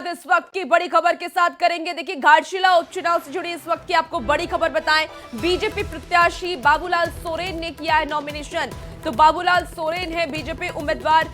इस वक्त की बड़ी खबर के साथ करेंगे। देखिए, घाटशिला उपचुनाव से जुड़ी इस वक्त की आपको बड़ी खबर बताएं। बीजेपी प्रत्याशी बाबूलाल सोरेन ने किया है नॉमिनेशन। तो बाबूलाल सोरेन है बीजेपी उम्मीदवार।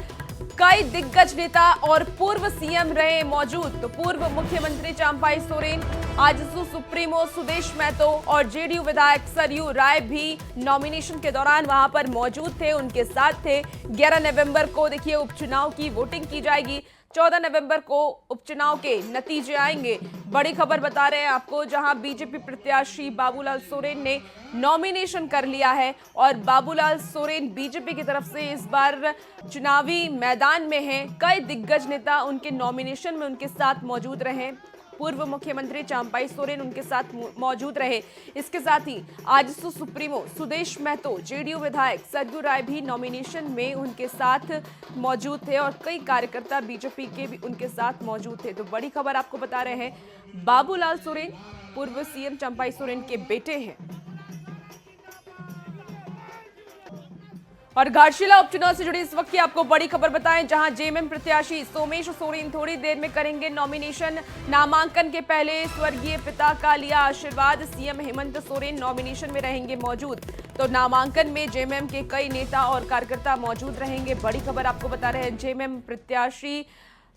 कई दिग्गज नेता और पूर्व सीएम रहे मौजूद। तो पूर्व मुख्यमंत्री चंपाई सोरेन, आजसू सुप्रीमो सुदेश महतो और जेडीयू विधायक सरयू राय भी नॉमिनेशन के दौरान वहां पर मौजूद थे, उनके साथ थे। 11 नवंबर को देखिए उपचुनाव की वोटिंग की जाएगी। 14 नवंबर को उपचुनाव के नतीजे आएंगे। बड़ी खबर बता रहे हैं आपको, जहां बीजेपी प्रत्याशी बाबूलाल सोरेन ने नॉमिनेशन कर लिया है और बाबूलाल सोरेन बीजेपी की तरफ से इस बार चुनावी मैदान में हैं। कई दिग्गज नेता उनके नॉमिनेशन में उनके साथ मौजूद रहे। पूर्व मुख्यमंत्री चंपाई सोरेन उनके साथ मौजूद रहे। इसके साथ ही आजसू सुप्रीमो सुदेश महतो, जेडीयू विधायक सरयू राय भी नॉमिनेशन में उनके साथ मौजूद थे और कई कार्यकर्ता बीजेपी के भी उनके साथ मौजूद थे। तो बड़ी खबर आपको बता रहे हैं, बाबूलाल सोरेन पूर्व सीएम चंपाई सोरेन के बेटे हैं। और घाटशिला उपचुनाव से जुड़ी इस वक्त की आपको बड़ी खबर बताएं, जहां जेएमएम प्रत्याशी सोमेश सोरेन थोड़ी देर में करेंगे नॉमिनेशन। नामांकन के पहले स्वर्गीय पिता का लिया आशीर्वाद। सीएम हेमंत सोरेन नॉमिनेशन में रहेंगे मौजूद। तो नामांकन में जेएमएम के कई नेता और कार्यकर्ता मौजूद रहेंगे। बड़ी खबर आपको बता रहे हैं, जेएमएम प्रत्याशी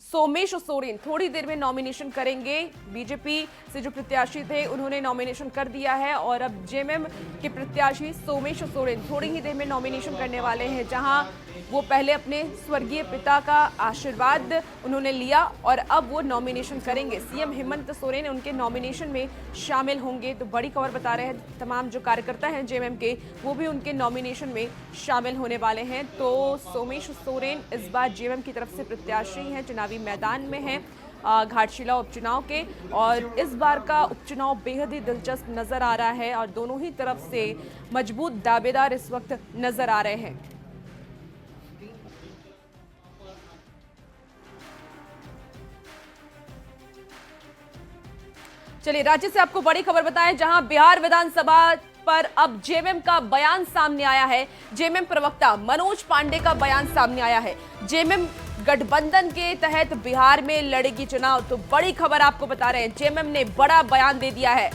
सोमेश सोरेन थोड़ी देर में नॉमिनेशन करेंगे। बीजेपी से जो प्रत्याशी थे उन्होंने नॉमिनेशन कर दिया है और अब जेएमएम के प्रत्याशी सोमेश सोरेन थोड़ी ही देर में नॉमिनेशन करने वाले हैं, जहां वो पहले अपने स्वर्गीय पिता का आशीर्वाद उन्होंने लिया और अब वो नॉमिनेशन करेंगे। सीएम हेमंत सोरेन उनके नॉमिनेशन में शामिल होंगे। तो बड़ी खबर बता रहे हैं, तमाम जो कार्यकर्ता हैं जेएमएम के वो भी उनके नॉमिनेशन में शामिल होने वाले हैं। तो सोमेश सोरेन इस बार जेएमएम की तरफ से प्रत्याशी हैं, चुनावी मैदान में हैं घाटशिला उपचुनाव के। और इस बार का उपचुनाव बेहद ही दिलचस्प नजर आ रहा है और दोनों ही तरफ से मजबूत दावेदार इस वक्त नजर आ रहे हैं। चलिए, राज्य से आपको बड़ी खबर बताएं, जहां बिहार विधानसभा पर अब जेएमएम का बयान सामने आया है। जेएमएम प्रवक्ता मनोज पांडे का बयान सामने आया है। जेएमएम गठबंधन के तहत बिहार में लड़ेगी चुनाव। तो बड़ी खबर आपको बता रहे हैं, जेएमएम ने बड़ा बयान दे दिया है।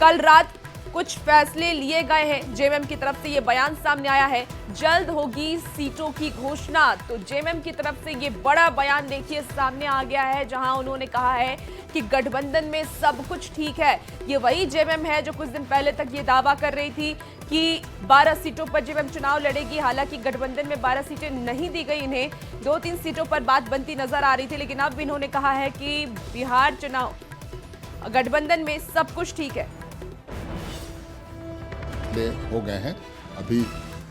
कल रात कुछ फैसले लिए गए हैं, जेएमएम की तरफ से ये बयान सामने आया है। जल्द होगी सीटों की घोषणा। तो जेएमएम की तरफ से ये बड़ा बयान देखिए सामने आ गया है, जहां उन्होंने कहा है कि गठबंधन में सब कुछ ठीक है। ये वही जेएमएम है जो कुछ दिन पहले तक ये दावा कर रही थी कि 12 सीटों पर जेएमएम चुनाव लड़ेगी। हालांकि गठबंधन में 12 सीटें नहीं दी गई इन्हें, 2-3 सीटों पर बात बनती नजर आ रही थी। लेकिन अब इन्होंने कहा है कि बिहार चुनाव गठबंधन में सब कुछ ठीक है। हो गए हैं, अभी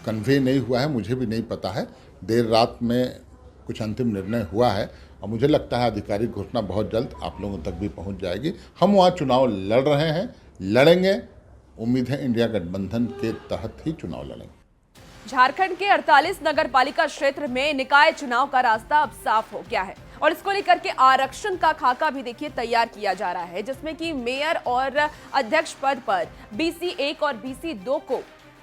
कन्वे नहीं हुआ है, मुझे भी नहीं पता है। देर रात में कुछ अंतिम निर्णय हुआ है और मुझे लगता है आधिकारिक घोषणा बहुत जल्द आप लोगों तक भी पहुंच जाएगी। हम वहाँ चुनाव लड़ रहे हैं, लड़ेंगे। उम्मीद है इंडिया गठबंधन के तहत ही चुनाव लड़ेंगे। झारखंड के 48 नगर पालिका क्षेत्र में निकाय चुनाव का रास्ता अब साफ हो गया है और इसको लेकर के आरक्षण का खाका भी देखिए तैयार किया जा रहा है, जिसमें कि मेयर और अध्यक्ष पद पर BC 1 और BC 2 को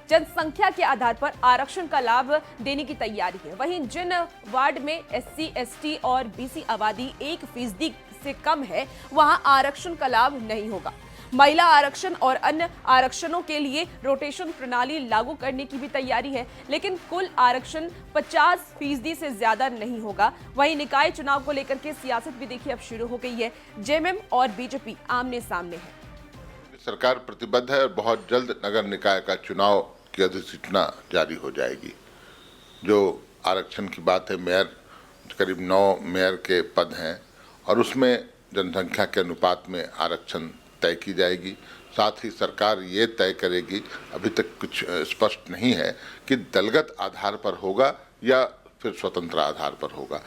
जनसंख्या के आधार पर आरक्षण का लाभ देने की तैयारी है। वहीं जिन वार्ड में SC, ST और BC आबादी 1% से कम है, वहां आरक्षण का लाभ नहीं होगा। महिला आरक्षण और अन्य आरक्षणों के लिए रोटेशन प्रणाली लागू करने की भी तैयारी है, लेकिन कुल आरक्षण 50% से ज्यादा नहीं होगा। वहीं निकाय चुनाव को लेकर के सियासत भी देखिए अब शुरू हो गई है। जेएमएम और बीजेपी आमने सामने है। सरकार प्रतिबद्ध है और बहुत जल्द नगर निकाय का चुनाव की अधिसूचना जारी हो जाएगी। जो आरक्षण की बात है, मेयर करीब 9 मेयर के पद हैं और उसमें जनसंख्या के अनुपात में आरक्षण तय की जाएगी। साथ ही सरकार ये तय करेगी, अभी तक कुछ स्पष्ट नहीं है कि दलगत आधार पर होगा या फिर स्वतंत्र आधार पर होगा।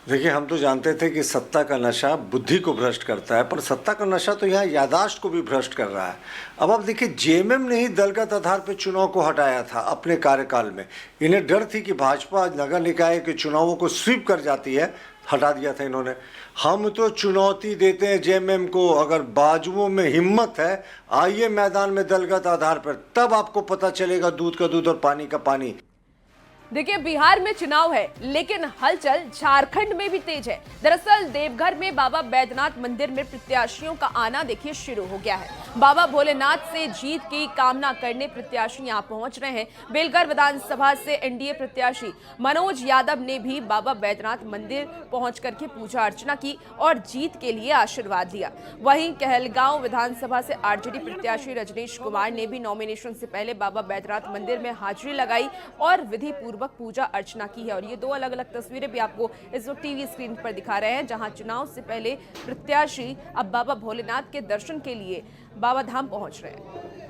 देखिए, हम तो जानते थे कि सत्ता का नशा बुद्धि को भ्रष्ट करता है, पर सत्ता का नशा तो यहाँ याददाश्त को भी भ्रष्ट कर रहा है। अब आप देखिए, जेएमएम ने ही दलगत आधार पर चुनाव को हटाया था अपने कार्यकाल में। इन्हें डर थी कि भाजपा नगर निकाय के चुनावों को स्वीप कर जाती है, हटा दिया था इन्होंने। हम तो चुनौती देते हैं जेएमएम को, अगर बाजुओं में हिम्मत है आइए मैदान में दलगत आधार पर, तब आपको पता चलेगा दूध का दूध और पानी का पानी। देखिए, बिहार में चुनाव है लेकिन हलचल झारखंड में भी तेज है। दरअसल देवघर में बाबा बैद्यनाथ मंदिर में प्रत्याशियों का आना देखिए शुरू हो गया है। बाबा भोलेनाथ से जीत की कामना करने प्रत्याशी यहां पहुंच रहे हैं। बेलघर विधानसभा से एनडीए प्रत्याशी मनोज यादव ने भी बाबा बैद्यनाथ मंदिर पहुंच करके पूजा अर्चना की और जीत के लिए आशीर्वाद दिया। वहीं कहलगांव विधानसभा से आरजेडी प्रत्याशी रजनीश कुमार ने भी नॉमिनेशन से पहले बाबा बैद्यनाथ मंदिर में हाजिरी लगाई और विधि पूर्वक पूजा अर्चना की है। और ये दो अलग अलग तस्वीरें भी आपको इस वक्त टीवी स्क्रीन पर दिखा रहे हैं, जहां चुनाव से पहले प्रत्याशी अब बाबा भोलेनाथ के दर्शन के लिए बाबा धाम पहुंच रहे हैं।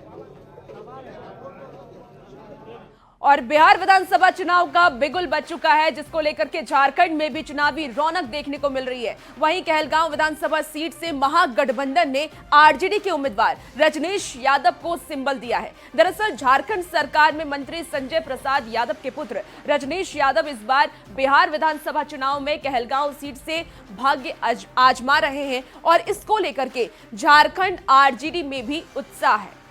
और बिहार विधानसभा चुनाव का बिगुल बज चुका है, जिसको लेकर के झारखंड में भी चुनावी रौनक देखने को मिल रही है। वहीं कहलगांव विधानसभा सीट से महागठबंधन ने आरजेडी के उम्मीदवार रजनीश यादव को सिंबल दिया है। दरअसल झारखंड सरकार में मंत्री संजय प्रसाद यादव के पुत्र रजनीश यादव इस बार बिहार विधानसभा चुनाव में कहलगांव सीट से भाग्य आजमा रहे हैं और इसको लेकर के झारखंड आरजेडी में भी उत्साह है।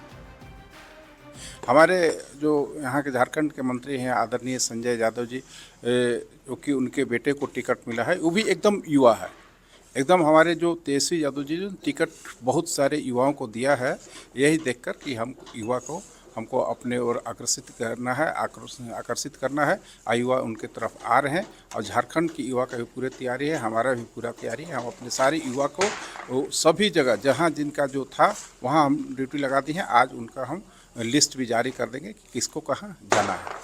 हमारे जो यहाँ के झारखंड के मंत्री हैं आदरणीय संजय यादव जी, जो कि उनके बेटे को टिकट मिला है, वो भी एकदम युवा है। एकदम हमारे जो तेजस्वी यादव जी, जो टिकट बहुत सारे युवाओं को दिया है, यही देखकर कि हम युवा को हमको अपने ओर आकर्षित करना है, आकर्षित करना है। युवा उनके तरफ आ रहे हैं और झारखंड की युवा का भी पूरी तैयारी है, हमारा भी पूरा तैयारी है। हम अपने सारे युवा को सभी जगह जहाँ जिनका जो था वहाँ हम ड्यूटी लगा दी है। आज उनका हम लिस्ट भी जारी कर देंगे कि किसको कहाँ जाना है।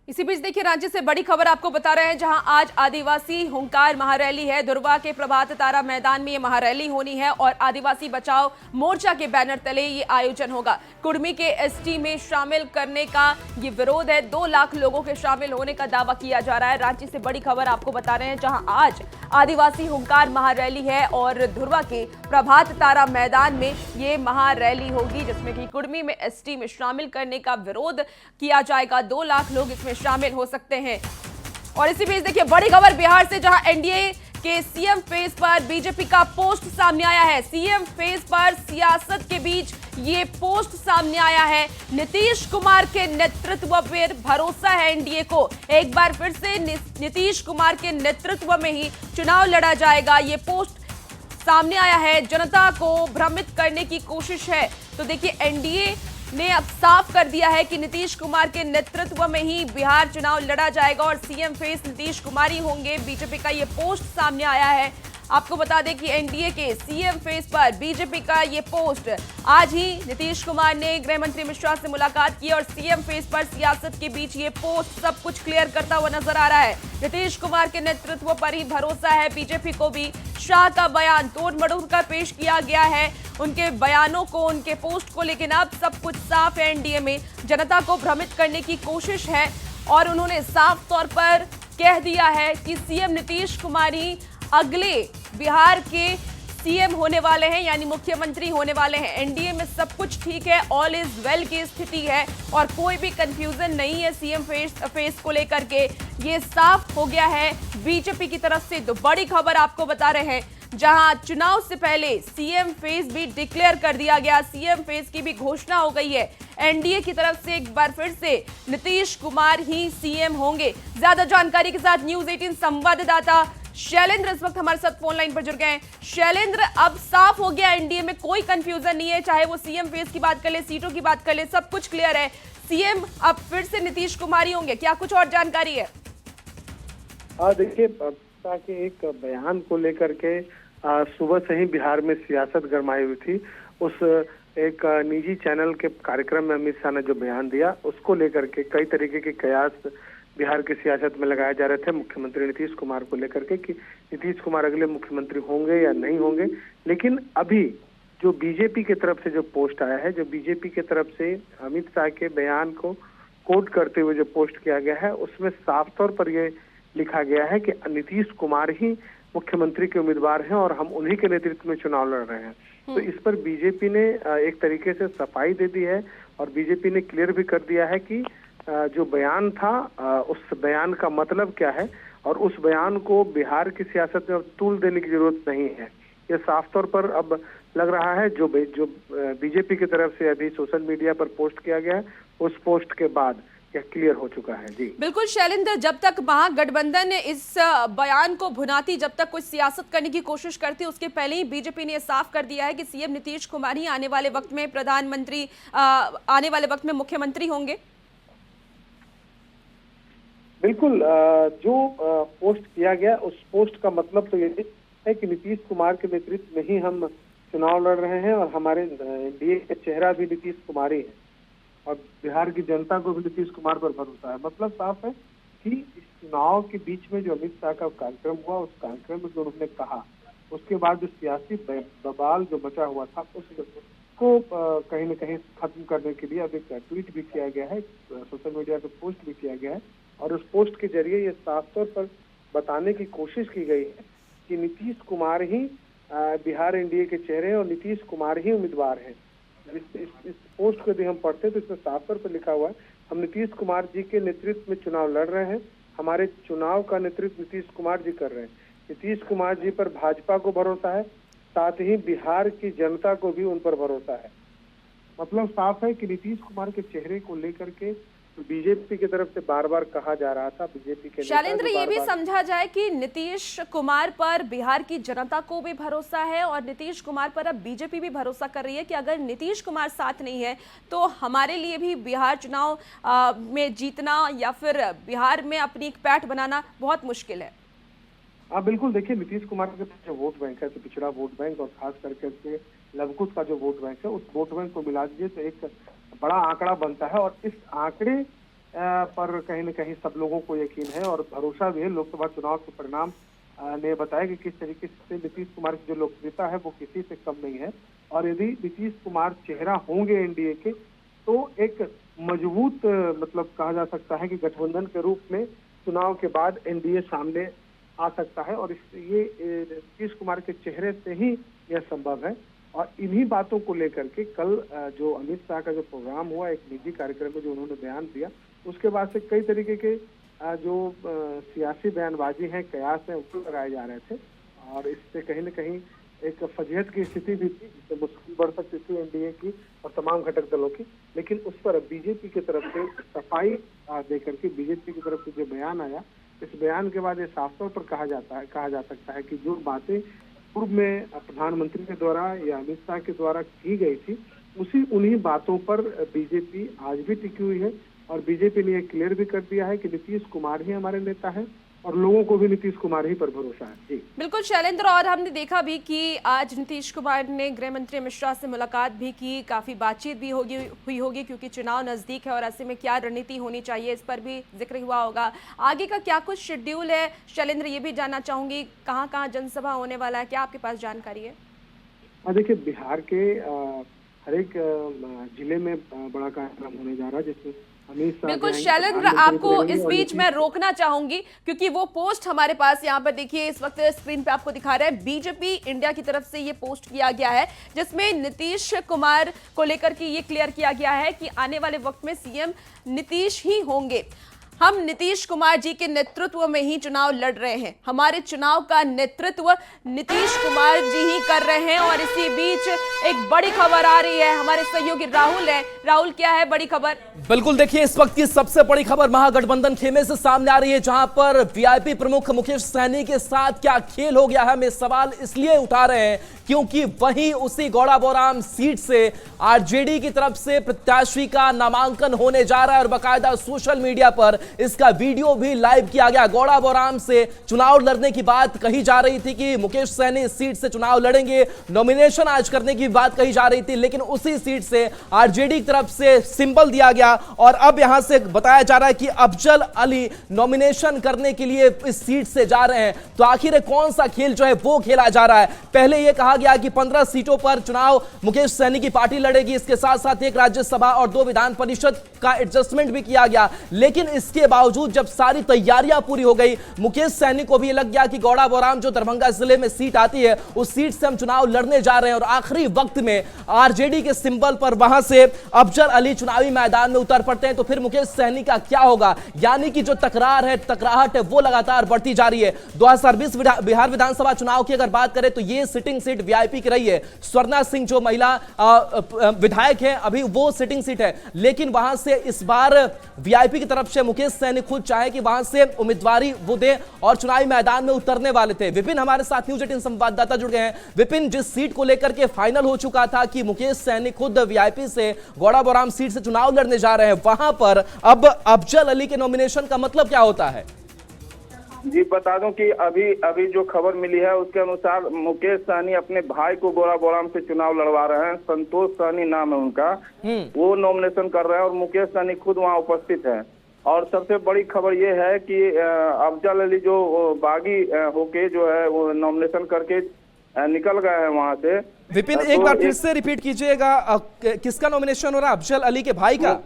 इसी बीच देखिए, रांची से बड़ी खबर आपको बता रहे हैं, जहां आज आदिवासी हुंकार महारैली है। दुर्वा के प्रभात तारा मैदान में ये महारैली होनी है और आदिवासी बचाओ मोर्चा के बैनर तले ये आयोजन होगा। कुर्मी के एसटी में शामिल करने का ये विरोध है। 2 लाख लोगों के शामिल होने का दावा किया जा रहा है। रांची से बड़ी खबर आपको बता रहे हैं, जहां आज आदिवासी हुंकार महारैली है और दुर्वा के प्रभात तारा मैदान में ये महारैली होगी, जिसमें कि कुर्मी में एसटी में शामिल करने का विरोध किया जाएगा। 2 लाख लोग इसमें शामिल हो सकते हैं। और इसी बीच देखिए, बड़ी खबर बिहार से, जहां एनडीए के सीएम फेस पर बीजेपी का पोस्ट सामने आया है। सीएम फेस पर सियासत के बीच ये पोस्ट सामने आया है। नीतीश कुमार के नेतृत्व पर भरोसा है एनडीए को। एक बार फिर से नीतीश कुमार के नेतृत्व में ही चुनाव लड़ा जाएगा, ये पोस्ट सामने आया है। जनता को भ्रमित करने की कोशिश है। तो देखिए, एनडीए ने अब साफ कर दिया है कि नीतीश कुमार के नेतृत्व में ही बिहार चुनाव लड़ा जाएगा और सीएम फेस नीतीश कुमार ही होंगे। बीजेपी का ये पोस्ट सामने आया है। आपको बता दें कि एनडीए के सीएम फेस पर बीजेपी का ये पोस्ट, आज ही नीतीश कुमार ने गृह मंत्री मिश्रा से मुलाकात की और सीएम फेस पर सियासत के बीच ये पोस्ट सब कुछ क्लियर करता हुआ नजर आ रहा है। नीतीश कुमार के नेतृत्व पर ही भरोसा है बीजेपी को भी। शाह का बयान तोड़ मरोड़ कर पेश किया गया है, उनके बयानों को, उनके पोस्ट को, लेकिन अब सब कुछ साफ है। एनडीए में जनता को भ्रमित करने की कोशिश है और उन्होंने साफ तौर पर कह दिया है कि सीएम नीतीश कुमार ही अगले बिहार के सीएम होने वाले हैं, यानी मुख्यमंत्री होने वाले हैं। एनडीए में सब कुछ ठीक है, ऑल इज वेल की स्थिति है और कोई भी कंफ्यूजन नहीं है सीएम फेस को लेकर के। ये साफ हो गया है बीजेपी की तरफ से। तो बड़ी खबर आपको बता रहे हैं, जहां चुनाव से पहले सीएम फेस भी डिक्लेयर कर दिया गया, सीएम फेस की भी घोषणा हो गई है। एनडीए की तरफ से एक बार फिर से नीतीश कुमार ही सीएम होंगे। ज्यादा जानकारी के साथ न्यूज 18 संवाददाता शैलेंद्र इस वक्त हमारे साथ फोन लाइन पर जुड़ गए हैं। शैलेंद्र, अब साफ हो गया, एनडीए में कोई कंफ्यूजन नहीं है, चाहे वो सीएम फेस की बात कर ले, सीटों की बात कर ले, सब कुछ क्लियर है। सीएम अब फिर से नीतीश कुमार ही होंगे, क्या कुछ और जानकारी है? देखिए, के एक बयान को लेकर के सुबह से ही बिहार में सियासत गरमाई हुई थी। उस एक निजी चैनल के कार्यक्रम में अमित शाह ने जो बयान दिया, उसको लेकर के कई तरीके के कयास बिहार की सियासत में लगाए जा रहे थे मुख्यमंत्री नीतीश कुमार को लेकर के, कि नीतीश कुमार अगले मुख्यमंत्री होंगे या नहीं होंगे। लेकिन अभी जो बीजेपी की तरफ से जो पोस्ट आया है, जो बीजेपी की तरफ से अमित शाह के बयान को कोट करते हुए जो पोस्ट किया गया है, उसमें साफ तौर पर ये लिखा गया है कि नीतीश कुमार ही मुख्यमंत्री के उम्मीदवार हैं और हम उन्हीं के नेतृत्व में चुनाव लड़ रहे हैं। तो इस पर बीजेपी ने एक तरीके से सफाई दे दी है और बीजेपी ने क्लियर भी कर दिया है कि जो बयान था उस बयान का मतलब क्या है और उस बयान को बिहार की सियासत में तूल देने की जरूरत नहीं है। ये साफ तौर पर अब लग रहा है। जो बीजेपी की तरफ से अभी सोशल मीडिया पर पोस्ट किया गया है, उस पोस्ट के बाद क्लियर हो चुका है। जी बिल्कुल शैलेंद्र, जब तक महागठबंधन इस बयान को भुनाती, जब तक कोई सियासत करने की कोशिश करती, उसके पहले ही बीजेपी ने साफ कर दिया है कि सीएम नीतीश कुमार ही आने वाले वक्त में प्रधानमंत्री, आने वाले वक्त में मुख्यमंत्री होंगे। बिल्कुल, जो पोस्ट किया गया उस पोस्ट का मतलब तो ये है कि नीतीश कुमार के नेतृत्व में ही हम चुनाव लड़ रहे हैं और हमारे एनडीए का चेहरा भी नीतीश कुमार ही है और बिहार की जनता को भी नीतीश कुमार पर भरोसा है। मतलब साफ है कि इस चुनाव के बीच में जो अमित शाह का कार्यक्रम हुआ, उस कार्यक्रम में जो उन्होंने कहा, उसके बाद जो सियासी बवाल जो मचा हुआ था उसको कहीं न कहीं खत्म करने के लिए अब एक ट्वीट भी किया गया है, सोशल मीडिया पे पोस्ट भी किया गया है और उस पोस्ट के जरिए ये साफ तौर पर बताने की कोशिश की गई है कि नीतीश कुमार ही बिहार एनडीए के चेहरे हैं और नीतीश कुमार ही उम्मीदवार हैं। इस पोस्ट को यदि हम पढ़ते तो इसमें साफ तौर पर लिखा हुआ है, हम नीतीश कुमार जी के नेतृत्व में चुनाव लड़ रहे हैं, हमारे चुनाव का नेतृत्व नीतीश कुमार जी कर रहे हैं। नीतीश कुमार जी पर भाजपा को भरोसा है, साथ ही बिहार की जनता को भी उन पर भरोसा है। मतलब साफ है कि नीतीश कुमार के चेहरे को लेकर के बीजेपी की तरफ से बार बार कहा जा रहा था, बीजेपी के शैलेंद्र, ये भी समझा जाए कि नीतीश कुमार पर बिहार की जनता को भी भरोसा है और नीतीश कुमार पर अब बीजेपी भी भरोसा कर रही है कि अगर नीतीश कुमार साथ नहीं है तो हमारे लिए भी बिहार चुनाव में जीतना या फिर बिहार में अपनी एक पैठ बनाना बहुत मुश्किल है। हाँ बिल्कुल, देखिए नीतीश कुमार के जो वोट बैंक है, तो पिछड़ा वोट बैंक और खास करके लवकुश का जो वोट बैंक है, उस वोट बैंक को मिला दीजिए तो एक बड़ा आंकड़ा बनता है और इस आंकड़े पर कहीं न कहीं सब लोगों को यकीन है और भरोसा भी है। लोकसभा चुनाव के परिणाम ने बताया कि किस तरीके से नीतीश कुमार की जो लोकप्रियता है वो किसी से कम नहीं है और यदि नीतीश कुमार चेहरा होंगे एनडीए के तो एक मजबूत मतलब कहा जा सकता है कि गठबंधन के रूप में चुनाव के बाद एनडीए सामने आ सकता है और ये नीतीश कुमार के चेहरे से ही यह संभव है। और इन्हीं बातों को लेकर के कल जो अमित शाह का जो प्रोग्राम हुआ, एक निजी कार्यक्रम में जो उन्होंने बयान दिया, उसके बाद से कई तरीके के जो सियासी बयानबाजी है, कयास है, उसको लगाए जा रहे थे और इससे कहीं न कहीं एक फजीहत की स्थिति भी थी, जिससे मुश्किल बढ़ सकती थी एनडीए की और तमाम घटक दलों की। लेकिन उस पर बीजेपी की तरफ से सफाई देकर के बीजेपी की तरफ से जो बयान आया, इस बयान के बाद ये साफ तौर पर कहा जा सकता है कि जो बातें पूर्व में प्रधानमंत्री के द्वारा या अमित शाह के द्वारा की गई थी, उन्हीं बातों पर बीजेपी आज भी टिकी हुई है और बीजेपी ने ये क्लियर भी कर दिया है कि नीतीश कुमार ही हमारे नेता है और लोगों को भी नीतीश कुमार ही पर भरोसा है। जी बिल्कुल शैलेंद्र, और हमने देखा भी कि आज नीतीश कुमार ने गृह मंत्री अमित शाह से मुलाकात भी की, काफी बातचीत भी हुई होगी क्योंकि चुनाव नजदीक है और ऐसे में क्या रणनीति होनी चाहिए इस पर भी जिक्र हुआ होगा। आगे का क्या कुछ शेड्यूल है शैलेंद्र, ये भी जानना चाहूंगी, कहाँ कहाँ जनसभा होने वाला है, क्या आपके पास जानकारी है? देखिए, बिहार के हर एक जिले में बड़ा कार्यक्रम होने जा रहा है जिसमें बिल्कुल शैलेंद्र, आपको इस बीच मैं रोकना चाहूंगी क्योंकि वो पोस्ट हमारे पास यहाँ पर देखिए इस वक्त स्क्रीन पे आपको दिखा रहा है, बीजेपी इंडिया की तरफ से ये पोस्ट किया गया है जिसमें नीतीश कुमार को लेकर के ये क्लियर किया गया है कि आने वाले वक्त में सीएम नीतीश ही होंगे। हम नीतीश कुमार जी के नेतृत्व में ही चुनाव लड़ रहे हैं, हमारे चुनाव का नेतृत्व नीतीश कुमार जी ही कर रहे हैं। और इसी बीच एक बड़ी खबर आ रही है, हमारे सहयोगी राहुल है। राहुल, क्या है बड़ी खबर? बिल्कुल, देखिए इस वक्त की सबसे बड़ी खबर महागठबंधन खेमे से सामने आ रही है, जहां पर वीआईपी प्रमुख मुकेश सहनी के साथ क्या खेल हो गया है। हम सवाल इसलिए उठा रहे हैं क्योंकि वहीं उसी गौड़ाबौराम सीट से आरजेडी की तरफ से प्रत्याशी का नामांकन होने जा रहा है और बाकायदा सोशल मीडिया पर इसका वीडियो भी लाइव किया गया। गौड़ाबौराम से चुनाव लड़ने की बात कही जा रही थी कि मुकेश सहनी इस सीट से चुनाव लड़ेंगे, नॉमिनेशन आज करने की बात कही जा रही थी, लेकिन उसी सीट से आरजेडी की तरफ से सिंबल दिया गया और अब यहां से बताया जा रहा है कि अफजल अली नॉमिनेशन करने के लिए इस सीट से जा रहे हैं। तो आखिर कौन सा खेल जो है वो खेला जा रहा है? पहले यह कहा गया कि 15 सीटों पर चुनाव मुकेश सहनी की पार्टी लड़ेगी, इसके साथ साथ एक राज्यसभा और 2 विधान परिषद का एडजस्टमेंट भी किया गया, लेकिन इस इसके बावजूद जब सारी तैयारियां पूरी हो गई, मुकेश सैनी को भी ये लग गया कि गौड़ा बौराम जो दरभंगा जिले में सीट आती है उस सीट से हम चुनाव लड़ने जा रहे हैं, और आखिरी वक्त में आरजेडी के सिंबल पर वहां से अफजल अली चुनावी मैदान में उतर पड़ते हैं, तो फिर मुकेश सैनी का क्या होगा? यानी कि जो तकरार है, टकराहट है, वो लगातार बढ़ती जा रही है। 2020 बिहार विधानसभा चुनाव की अगर बात करें तो ये सिटिंग सीट वीआईपी की रही है। स्वर्णा सिंह जो महिला विधायक है, अभी वो सिटिंग सीट है, लेकिन वहां से इस बार वीआईपी की तरफ से मुकेश सैनी खुद चाहे कि वहां से उम्मीदवारी वो दे और चुनावी मैदान में उतरने वाले थे। विपिन हमारे साथ न्यूज 18 संवाददाता जुड़ गए हैं। विपिन, जिस सीट को लेकर के फाइनल हो चुका था कि मुकेश सैनी खुद वीआईपी से गौड़ा बौराम सीट से चुनाव लड़ने जा रहे हैं, वहां पर अब अफजल अली के नॉमिनेशन का मतलब क्या होता है? जी बता दूं कि अभी जो खबर मिली है उसके अनुसार मुकेश सहनी अपने भाई को गौड़ा बौराम से चुनाव लड़वा रहे हैं। संतोष सहनी नाम है उनका, वो नॉमिनेशन कर रहे हैं और मुकेश सहनी खुद वहां उपस्थित है। और सबसे बड़ी खबर ये है कि अफजल अली जो बागी होके जो है वो नॉमिनेशन करके निकल गए हैं वहां से। विपिन, एक बार फिर से रिपीट कीजिएगा, किसका नॉमिनेशन हो रहा है? अफजल अली के भाई का?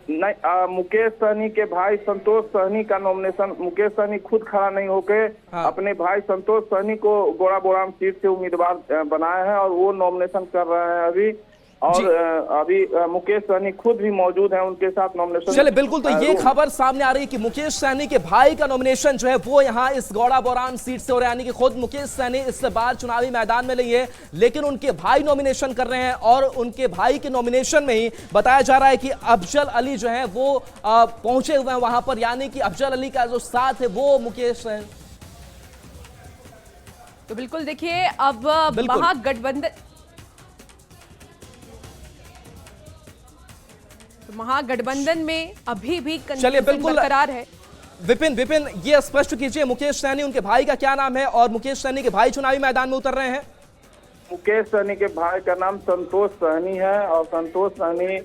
नहीं, मुकेश सहनी के भाई संतोष सहनी का नॉमिनेशन। मुकेश सहनी खुद खड़ा नहीं होके अपने भाई संतोष सहनी को गौड़ा बौराम सीट से उम्मीदवार बनाए हैं और वो नॉमिनेशन कर रहे हैं अभी। और अभी मुकेश सहनी खुद भी मौजूद हैं उनके साथ नॉमिनेशन। चले बिल्कुल, तो ये खबर सामने आ रही है कि मुकेश सहनी के भाई का नॉमिनेशन जो है वो यहां इस गौड़ा बौराम सीट से हो रहा है, यानी कि खुद मुकेश सहनी इस बार चुनावी मैदान में नहीं है, लेकिन उनके भाई नॉमिनेशन कर रहे हैं। और उनके भाई के नॉमिनेशन में ही बताया जा रहा है कि अफजल अली जो है वो पहुंचे हुए हैं वहां पर, यानी कि अफजल अली का जो साथ है वो मुकेश सहनी। तो बिल्कुल देखिए, अब महागठबंधन में अभी भी कंफ्यूजन बरकरार है। विपिन, ये स्पष्ट कीजिए, मुकेश सहनी उनके भाई का क्या नाम है और मुकेश सहनी के भाई चुनावी मैदान में उतर रहे हैं? मुकेश सहनी के भाई का नाम संतोष सहनी है और संतोष सहनी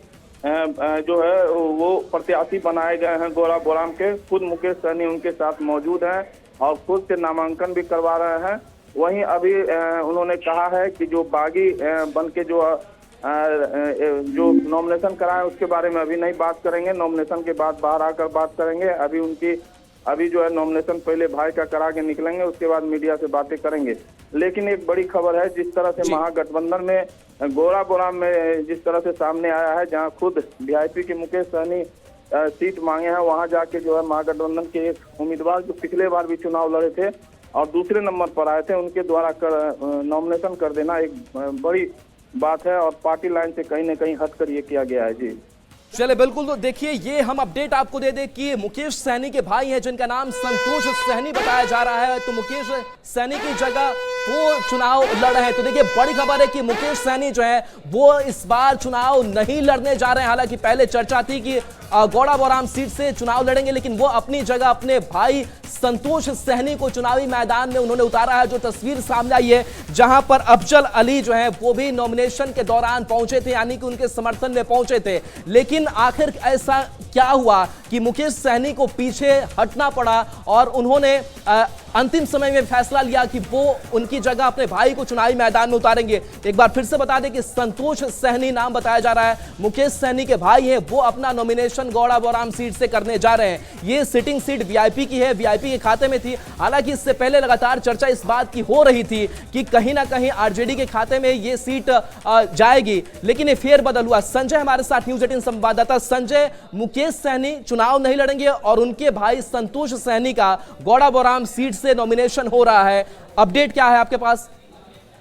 जो है वो प्रत्याशी बनाए गए हैं गौड़ा बौराम के। खुद मुकेश सहनी उनके साथ मौजूद हैं और खुद से नामांकन भी करवा रहे हैं। वहीं अभी उन्होंने कहा है कि जो बागी बन के जो नॉमिनेशन कराए उसके बारे में अभी नहीं बात करेंगे, नॉमिनेशन के बाद बाहर आकर बात करेंगे। अभी जो है नॉमिनेशन पहले भाई का करा के निकलेंगे, उसके बाद मीडिया से बातें करेंगे। लेकिन एक बड़ी खबर है, जिस तरह से महागठबंधन में गौड़ा बौराम में जिस तरह से सामने आया है, जहां खुद वीआईपी के मुकेश सहनी सीट मांगे हैं, वहां जाके जो है महागठबंधन के एक उम्मीदवार जो पिछले बार भी चुनाव लड़े थे और दूसरे नंबर पर आए थे, उनके द्वारा नॉमिनेशन कर देना एक बड़ी बात है और पार्टी लाइन से कहीं न कहीं हटकर ये किया गया है। जी चले बिल्कुल, तो देखिए ये हम अपडेट आपको दे दें कि मुकेश सहनी के भाई हैं जिनका नाम संतोष सहनी बताया जा रहा है, तो मुकेश सहनी की जगह वो चुनाव लड़ रहे हैं। तो देखिए बड़ी खबर है कि मुकेश सहनी जो है वो इस बार चुनाव नहीं लड़ने जा रहे हैं। हालांकि पहले चर्चा थी कि गौड़ा बौराम सीट से चुनाव लड़ेंगे, लेकिन वो अपनी जगह अपने भाई संतोष सहनी को चुनावी मैदान में उन्होंने उतारा है। जो तस्वीर सामने आई है जहां पर अफजल अली जो है वो भी नॉमिनेशन के दौरान पहुंचे थे, यानी कि उनके समर्थन में पहुंचे थे, लेकिन आखिर ऐसा क्या हुआ कि मुकेश सहनी को पीछे हटना पड़ा और उन्होंने अंतिम समय में फैसला लिया कि वो उनकी जगह अपने भाई को चुनावी मैदान में उतारेंगे। एक बार फिर से बता दें कि संतोष सहनी नाम बताया जा रहा है, मुकेश सहनी के भाई हैं, वो अपना नॉमिनेशन गौड़ा बौराम सीट से करने जा रहे हैं। ये सिटिंग सीट वीआईपी की है, वीआईपी के खाते में थी। हालांकि इससे पहले लगातार चर्चा इस बात की हो रही थी कि कहीं ना कहीं आरजेडी के खाते में ये सीट जाएगी, लेकिन ये फेरबदल हुआ। संजय हमारे साथ न्यूज 18 संवाददाता। संजय, मुकेश सहनी चुनाव नहीं लड़ेंगे और उनके भाई संतोष सहनी का गौड़ा बौराम सीट से नॉमिनेशन हो रहा है, अपडेट क्या है आपके पास?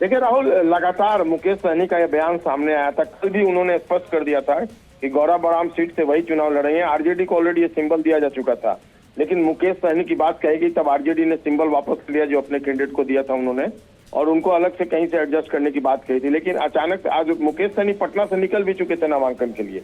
देखिए राहुल, लगातार मुकेश सहनी का यह बयान सामने आया था। कल भी उन्होंने स्पष्ट कर दिया था कि गौड़ा बौराम सीट से वही चुनाव लड़ेंगे। आरजेडी को ऑलरेडी ये सिंबल दिया जा चुका था, लेकिन मुकेश सहनी की बात कही गई तब आरजेडी ने सिंबल वापस लिया जो अपने कैंडिडेट को दिया था उन्होंने, और उनको अलग से कहीं से एडजस्ट करने की बात कही थी। लेकिन अचानक आज मुकेश सहनी पटना से निकल भी चुके थे नामांकन के लिए,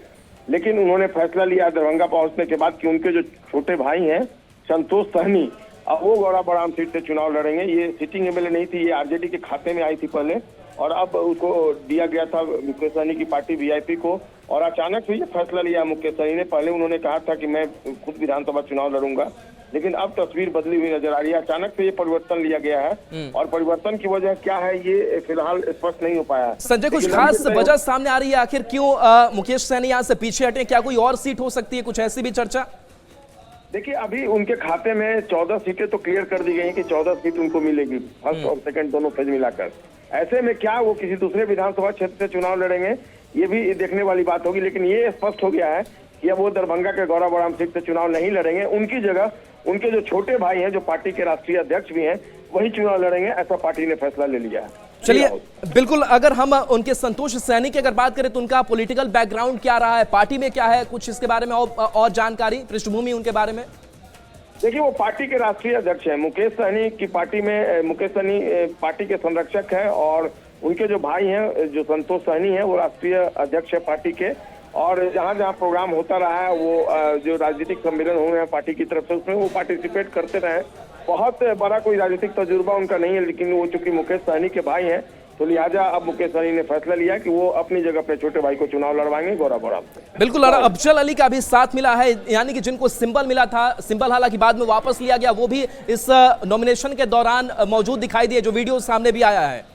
लेकिन उन्होंने फैसला लिया दरभंगा पहुंचने के बाद कि उनके जो छोटे भाई हैं संतोष सहनी, अब वो गौड़ा बौराम सीट से चुनाव लड़ेंगे। ये सिटिंग एमएलए नहीं थी, ये आरजेडी के खाते में आई थी पहले, और अब उसको दिया गया था मुकेश सहनी की पार्टी वीआईपी को, और अचानक से ये फैसला लिया मुकेश सहनी ने। पहले उन्होंने कहा था कि मैं खुद विधानसभा चुनाव लड़ूंगा, लेकिन अब तस्वीर बदली हुई नजर आ रही है। अचानक से ये परिवर्तन लिया गया है और परिवर्तन की वजह क्या है ये फिलहाल स्पष्ट नहीं हो पाया है। संजय, कुछ खास वजह सामने आ रही है आखिर क्यों मुकेश सहनी यहाँ से पीछे हटे? क्या कोई और सीट हो सकती है, कुछ ऐसी भी चर्चा? देखिए अभी उनके खाते में 14 सीटें तो क्लियर कर दी गई हैं कि 14 सीट उनको मिलेगी, फर्स्ट और सेकंड दोनों फेज मिलाकर। ऐसे में क्या वो किसी दूसरे विधानसभा क्षेत्र से चुनाव लड़ेंगे, ये भी देखने वाली बात होगी। लेकिन ये स्पष्ट हो गया है कि अब वो दरभंगा के गौरा बौड़ाम सीट से चुनाव नहीं लड़ेंगे, उनकी जगह उनके जो छोटे भाई हैं, जो पार्टी के राष्ट्रीय अध्यक्ष भी हैं, वही चुनाव लड़ेंगे, ऐसा पार्टी ने फैसला ले लिया है। चलिए बिल्कुल, अगर हम उनके संतोष सैनी की अगर बात करें तो उनका पॉलिटिकल बैकग्राउंड क्या रहा है, पार्टी में क्या है, कुछ इसके बारे में और जानकारी, पृष्ठभूमि उनके बारे में? देखिए वो पार्टी के राष्ट्रीय अध्यक्ष हैं, मुकेश सहनी की पार्टी में, मुकेश सहनी पार्टी के संरक्षक हैं और उनके जो भाई हैं, जो संतोष सहनी है, वो राष्ट्रीय अध्यक्ष है पार्टी के। और जहाँ जहाँ प्रोग्राम होता रहा है, वो जो राजनीतिक सम्मेलन हुए हैं पार्टी की तरफ से, उसमें वो पार्टिसिपेट करते रहे। बहुत बड़ा कोई राजनीतिक तजुर्बा उनका नहीं है, लेकिन वो चूंकि मुकेश सहनी के भाई हैं, तो लिहाजा अब मुकेश सहनी ने फैसला लिया कि वो अपनी जगह अपने छोटे भाई को चुनाव लड़वाएंगे गौरा बौड़ाम से। बिल्कुल, और अफजल अली का भी साथ मिला है, यानी कि जिनको सिंबल मिला था, सिंबल हालांकि बाद में वापस लिया गया, वो भी इस नॉमिनेशन के दौरान मौजूद दिखाई दिए, जो वीडियो सामने भी आया है।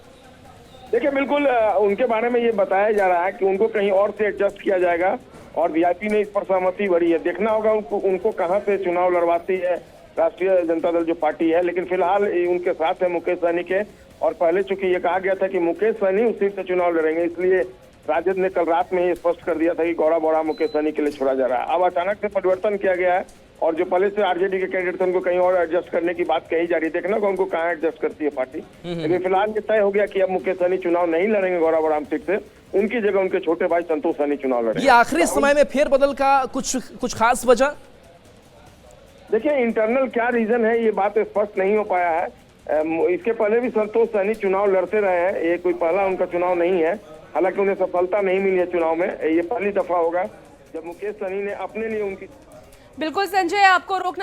देखिए बिल्कुल उनके बारे में ये बताया जा रहा है कि उनको कहीं और से एडजस्ट किया जाएगा और वीआईपी ने इस पर सहमति भरी है। देखना होगा उनको कहां से चुनाव लड़वाती है राष्ट्रीय जनता दल जो पार्टी है। लेकिन फिलहाल उनके साथ है मुकेश सहनी के, और पहले चूंकि ये कहा गया था कि मुकेश सहनी उस सीट से चुनाव लड़ेंगे, इसलिए राजद ने कल रात में ही स्पष्ट कर दिया था कि गौरा बौड़ाम मुकेश सहनी के लिए छोड़ा जा रहा है। अब अचानक से परिवर्तन किया गया है और जो पहले से आरजेडी के कैंडिडेट थे उनको कहीं और एडजस्ट करने की बात कही जा रही है। देखना होगा उनको कहाँ एडजस्ट करती है पार्टी। लेकिन फिलहाल ये तय हो गया कि अब मुकेश सहनी चुनाव नहीं लड़ेंगे गौरा बौड़ाम सीट से, उनकी जगह उनके छोटे भाई संतोष सहनी चुनाव लड़ेंगे। ये आखिरी समय में फेरबदल का कुछ खास वजह? देखिए इंटरनल क्या रीजन है ये बात स्पष्ट नहीं हो पाया है। इसके पहले भी संतोष सहनी चुनाव लड़ते रहे हैं, ये कोई पहला उनका चुनाव नहीं है। हालांकि उन्हें सफलता नहीं मिली है चुनाव में, ये पहली दफा होगा जब मुकेश सहनी ने अपने लिए उनकी। बिल्कुल संजय, आपको रोकना